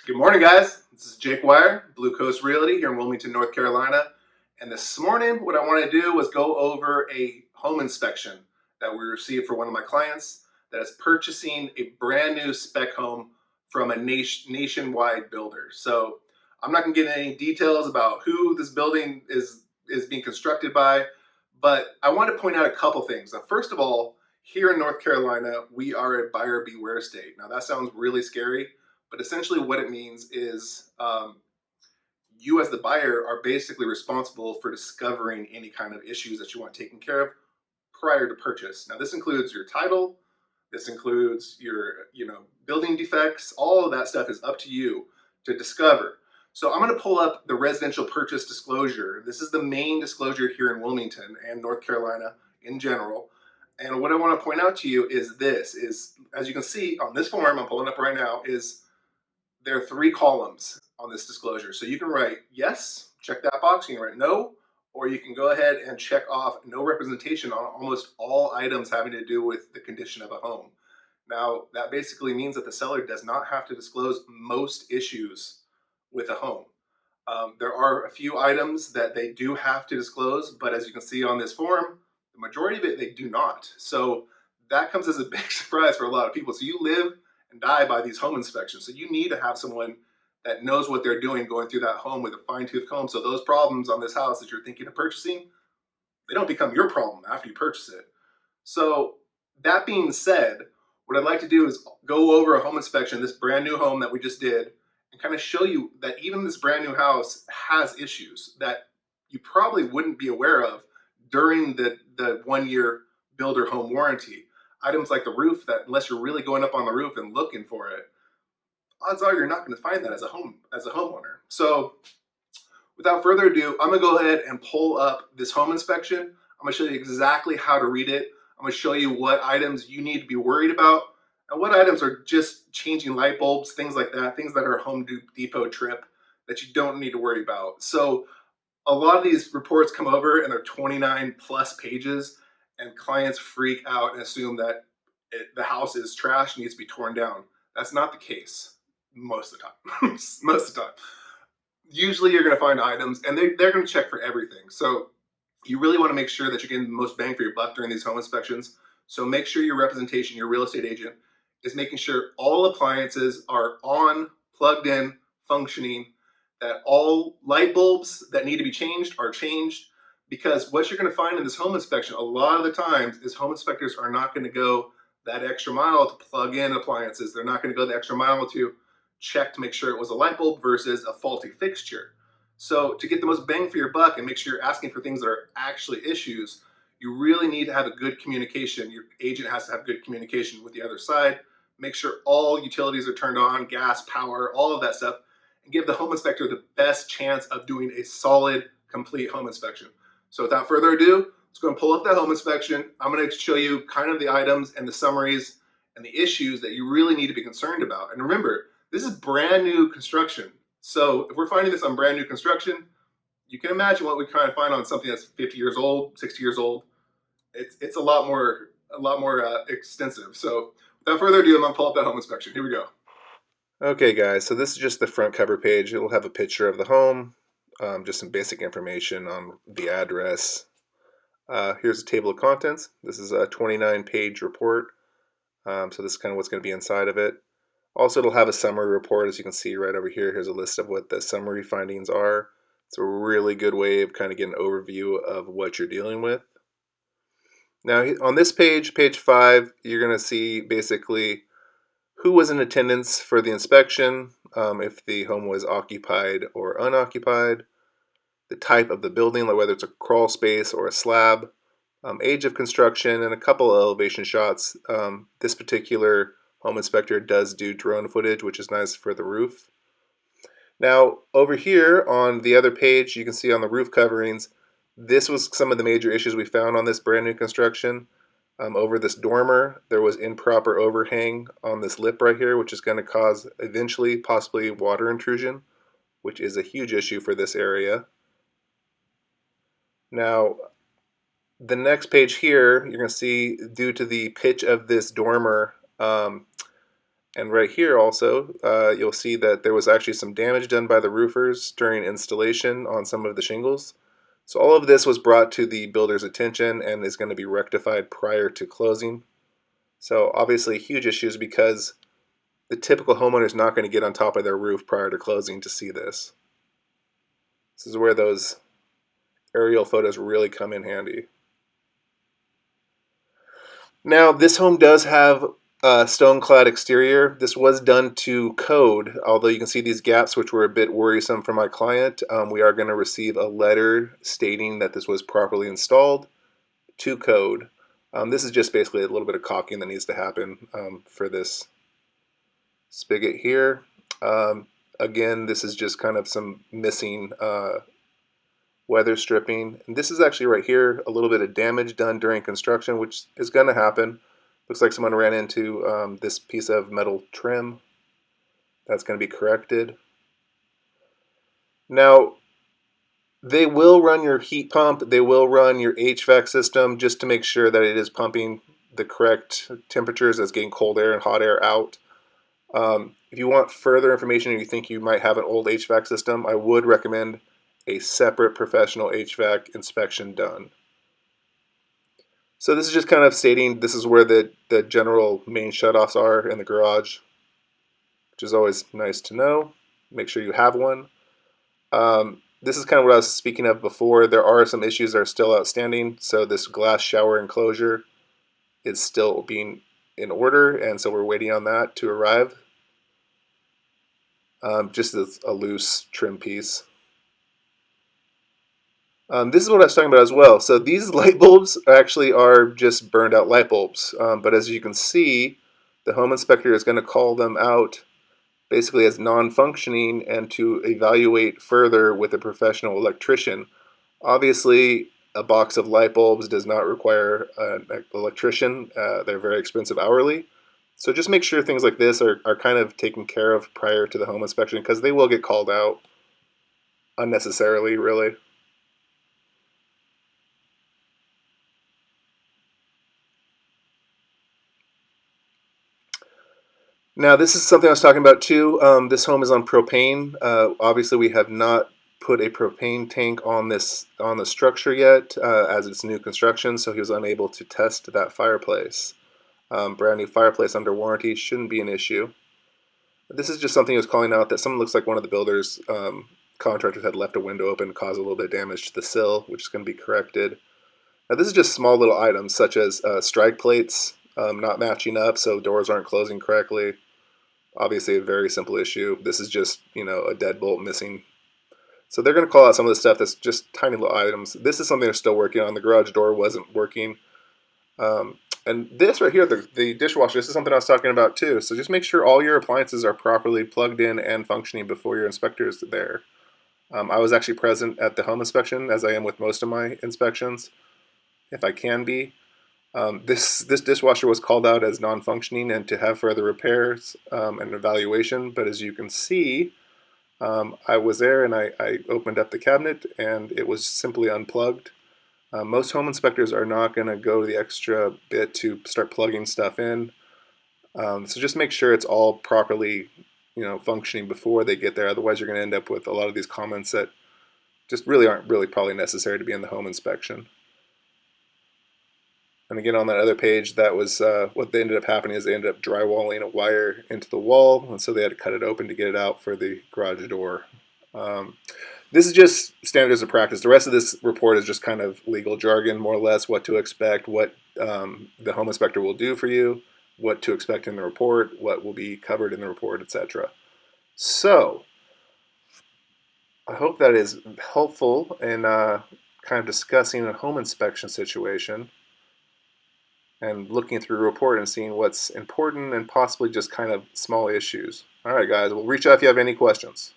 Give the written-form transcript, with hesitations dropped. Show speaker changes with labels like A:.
A: Good morning, guys. This is Jake Wyer, Blue Coast Realty here in Wilmington, North Carolina. And this morning, what I want to do was go over a home inspection that we received for one of my clients that is purchasing a brand new spec home from a nationwide builder. So I'm not going to get into any details about who this building is being constructed by, but I want to point out a couple things. Now, first of all, here in North Carolina, we are a buyer beware state. Now, that sounds really scary. But essentially what it means is you as the buyer are basically responsible for discovering any kind of issues that you want taken care of prior to purchase. Now this includes your title, this includes your building defects, all of that stuff is up to you to discover. So I'm going to pull up the residential purchase disclosure. This is the main disclosure here in Wilmington and North Carolina in general. And what I want to point out to you is this, as you can see on this form I'm pulling up right now, is there are 3 columns on this disclosure. So you can write yes, check that box, you can write no, or you can go ahead and check off no representation on almost all items having to do with the condition of a home. Now, that basically means that the seller does not have to disclose most issues with a home. There are a few items that they do have to disclose, but as you can see on this form, the majority of it they do not. So that comes as a big surprise for a lot of people. So you live and die by these home inspections. So you need to have someone that knows what they're doing going through that home with a fine-tooth comb. So those problems on this house that you're thinking of purchasing, they don't become your problem after you purchase it. So that being said, what I'd like to do is go over a home inspection, this brand new home that we just did, and kind of show you that even this brand new house has issues that you probably wouldn't be aware of during the 1-year builder home warranty. Items like the roof that unless you're really going up on the roof and looking for it, odds are you're not going to find that as a homeowner. So without further ado, I'm going to go ahead and pull up this home inspection. I'm going to show you exactly how to read it. I'm going to show you what items you need to be worried about and what items are just changing light bulbs, things like that, things that are Home Depot trip that you don't need to worry about. So a lot of these reports come over and they're 29 plus pages, and clients freak out and assume that the house is trash and needs to be torn down. That's not the case most of the time. Most of the time. Usually you're going to find items and they're going to check for everything. So you really want to make sure that you're getting the most bang for your buck during these home inspections. So make sure your representation, your real estate agent, is making sure all appliances are on, plugged in, functioning, that all light bulbs that need to be changed are changed. Because what you're going to find in this home inspection a lot of the times is home inspectors are not going to go that extra mile to plug in appliances. They're not going to go the extra mile to check to make sure it was a light bulb versus a faulty fixture. So to get the most bang for your buck and make sure you're asking for things that are actually issues, you really need to have a good communication. Your agent has to have good communication with the other side. Make sure all utilities are turned on, gas, power, all of that stuff, and give the home inspector the best chance of doing a solid, complete home inspection. So without further ado, let's go and pull up that home inspection. I'm going to show you kind of the items and the summaries and the issues that you really need to be concerned about. And remember, this is brand new construction. So if we're finding this on brand new construction, you can imagine what we kind of find on something that's 50 years old, 60 years old. It's a lot more extensive. So without further ado, I'm going to pull up that home inspection. Here we go.
B: Okay guys, so this is just the front cover page. It'll have a picture of the home, just some basic information on the address. Here's a table of contents. This is a 29-page report. So this is kind of what's going to be inside of it. Also, it'll have a summary report, as you can see right over here. Here's a list of what the summary findings are. It's a really good way of kind of getting an overview of what you're dealing with. Now, on this page, page 5, you're going to see basically who was in attendance for the inspection, if the home was occupied or unoccupied, the type of the building, like whether it's a crawl space or a slab, age of construction, and a couple of elevation shots. This particular home inspector does do drone footage, which is nice for the roof. Now, over here on the other page, you can see on the roof coverings, this was some of the major issues we found on this brand new construction. Over this dormer, there was improper overhang on this lip right here, which is going to cause eventually possibly water intrusion, which is a huge issue for this area. Now, the next page here, you're going to see due to the pitch of this dormer and And right here also, you'll see that there was actually some damage done by the roofers during installation on some of the shingles. So all of this was brought to the builder's attention and is going to be rectified prior to closing. So obviously huge issues because the typical homeowner is not going to get on top of their roof prior to closing to see this. This is where those aerial photos really come in handy. Now, this home does have a stone-clad exterior. This was done to code, although you can see these gaps, which were a bit worrisome for my client. We are going to receive a letter stating that this was properly installed to code. This is just basically a little bit of caulking that needs to happen for this spigot here. Again, this is just kind of some missing weather stripping. And this is actually right here a little bit of damage done during construction, which is going to happen. Looks like someone ran into this piece of metal trim. That's going to be corrected. Now, they will run your heat pump. They will run your HVAC system just to make sure that it is pumping the correct temperatures as getting cold air and hot air out. If you want further information and you think you might have an old HVAC system, I would recommend a separate professional HVAC inspection done. So this is just kind of stating this is where the general main shutoffs are in the garage, which is always nice to know. Make sure you have one. This is kind of what I was speaking of before. There are some issues that are still outstanding. So this glass shower enclosure is still being in order, and so we're waiting on that to arrive. Just as a loose trim piece. This is what I was talking about as well. So these light bulbs actually are just burned out light bulbs. But as you can see, the home inspector is going to call them out basically as non-functioning and to evaluate further with a professional electrician. Obviously, a box of light bulbs does not require an electrician. They're very expensive hourly. So just make sure things like this are kind of taken care of prior to the home inspection because they will get called out unnecessarily, really. Now, this is something I was talking about too. This home is on propane. Obviously, we have not put a propane tank on the structure yet, as it's new construction. So he was unable to test that fireplace. Brand new fireplace under warranty shouldn't be an issue. This is just something he was calling out that someone looks like one of the builders contractors had left a window open, caused a little bit of damage to the sill, which is going to be corrected. Now, this is just small little items such as strike plates not matching up, so doors aren't closing correctly. Obviously a very simple issue. This is just, a deadbolt missing. So they're going to call out some of the stuff that's just tiny little items. This is something they're still working on. The garage door wasn't working. And this right here, the dishwasher, this is something I was talking about too. So just make sure all your appliances are properly plugged in and functioning before your inspector is there. I was actually present at the home inspection, as I am with most of my inspections, if I can be. This dishwasher was called out as non-functioning and to have further repairs and evaluation, but as you can see, I was there and I opened up the cabinet and it was simply unplugged. Most home inspectors are not going to go the extra bit to start plugging stuff in, so just make sure it's all properly functioning before they get there. Otherwise you're going to end up with a lot of these comments that just really aren't probably necessary to be in the home inspection. And again, on that other page, that was what they ended up happening is they ended up drywalling a wire into the wall, and so they had to cut it open to get it out for the garage door. This is just standards of practice. The rest of this report is just kind of legal jargon, more or less, what to expect, what the home inspector will do for you, what to expect in the report, what will be covered in the report, etc. So, I hope that is helpful in kind of discussing a home inspection situation and looking through the report and seeing what's important and possibly just kind of small issues. All right, guys, well, reach out if you have any questions.